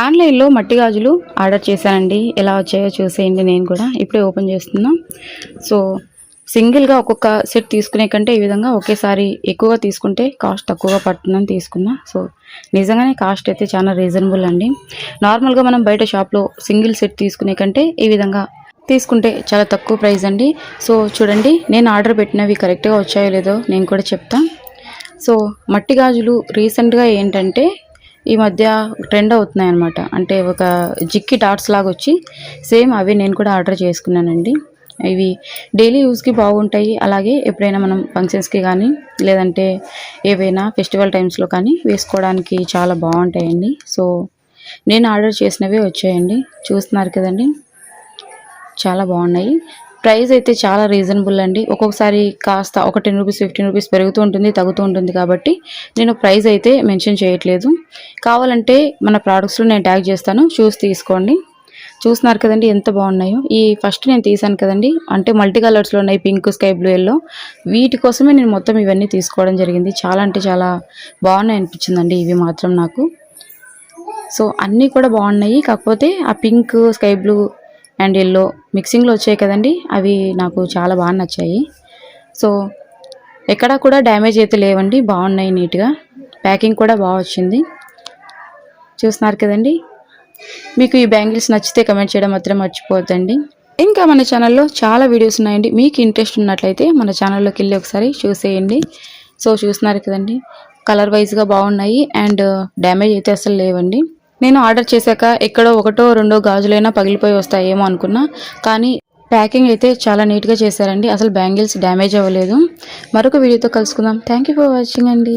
ఆన్లైన్లో మట్టి గాజులు ఆర్డర్ చేశానండి. ఎలా వచ్చాయో చూసేయండి. నేను కూడా ఇప్పుడే ఓపెన్ చేస్తున్నా. సో సింగిల్గా ఒక్కొక్క సెట్ తీసుకునే కంటే ఈ విధంగా ఒకేసారి ఎక్కువగా తీసుకుంటే కాస్ట్ తక్కువగా పడుతుందని తీసుకున్నా. సో నిజంగానే కాస్ట్ అయితే చాలా రీజనబుల్ అండి. నార్మల్గా మనం బయట షాప్లో సింగిల్ సెట్ తీసుకునే కంటే ఈ విధంగా తీసుకుంటే చాలా తక్కువ ప్రైస్ అండి. సో చూడండి, నేను ఆర్డర్ పెట్టినవి కరెక్ట్గా వచ్చాయో లేదో నేను కూడా చెప్తా. సో మట్టి గాజులు రీసెంట్గా ఏంటంటే ఈ మధ్య ట్రెండ్ అవుతున్నాయి అన్నమాట. అంటే ఒక జిక్కి డాట్స్ లాగా వచ్చి సేమ్ అవి నేను కూడా ఆర్డర్ చేసుకున్నానండి. ఇవి డైలీ యూస్కి బాగుంటాయి. అలాగే ఎప్పుడైనా మనం ఫంక్షన్స్కి కానీ లేదంటే ఏవైనా ఫెస్టివల్ టైమ్స్లో కానీ వేసుకోవడానికి చాలా బాగుంటాయండి. సో నేను ఆర్డర్ చేసినవే వచ్చాయండి. చూస్తున్నారు కదండి, చాలా బాగున్నాయి. ప్రైస్ అయితే చాలా రీజనబుల్ అండి. ఒక్కొక్కసారి కాస్త ఒక 10 రూపీస్ 15 రూపీస్ పెరుగుతూ ఉంటుంది, తగ్గుతూ ఉంటుంది. కాబట్టి నేను ప్రైస్ అయితే మెన్షన్ చేయట్లేదు. కావాలంటే మన ప్రోడక్ట్స్లో నేను ట్యాగ్ చేస్తాను, చూసి తీసుకోండి. చూస్తున్నారు కదండి ఎంత బాగున్నాయో. ఈ ఫస్ట్ నేను తీసాను కదండి, అంటే మల్టీ కలర్స్లో ఉన్నాయి, పింక్, స్కై బ్లూ, ఎల్లో. వీటి కోసమే నేను మొత్తం ఇవన్నీ తీసుకోవడం జరిగింది. చాలా అంటే చాలా బాగున్నాయి అనిపించిందండి ఇవి మాత్రం నాకు. సో అన్నీ కూడా బాగున్నాయి. కాకపోతే ఆ pink, sky blue and yellow మిక్సింగ్లో వచ్చాయి కదండి, అవి నాకు చాలా బాగా నచ్చాయి. సో ఎక్కడా కూడా డ్యామేజ్ అయితే లేవండి, బాగున్నాయి. నీట్గా ప్యాకింగ్ కూడా బాగా వచ్చింది. చూస్తున్నారు కదండి. మీకు ఈ బ్యాంగిల్స్ నచ్చితే కమెంట్ చేయడం మాత్రం మర్చిపోవద్దండి. ఇంకా మన ఛానల్లో చాలా వీడియోస్ ఉన్నాయండి. మీకు ఇంట్రెస్ట్ ఉన్నట్లయితే మన ఛానల్లోకి వెళ్ళి ఒకసారి చూసేయండి. సో చూస్తున్నారు కదండి, కలర్ వైజ్గా బాగున్నాయి అండ్ డ్యామేజ్ అయితే అసలు లేవండి. నేను ఆర్డర్ చేశాక ఎక్కడో ఒకటో రెండో గాజులైనా పగిలిపోయి వస్తాయేమో అనుకున్నా, కానీ ప్యాకింగ్ అయితే చాలా నీట్గా చేశారండి. అసలు బ్యాంగిల్స్ డ్యామేజ్ అవ్వలేదు. మరొక వీడియోతో కలుసుకుందాం. థ్యాంక్ యూ ఫర్ వాచింగ్ అండి.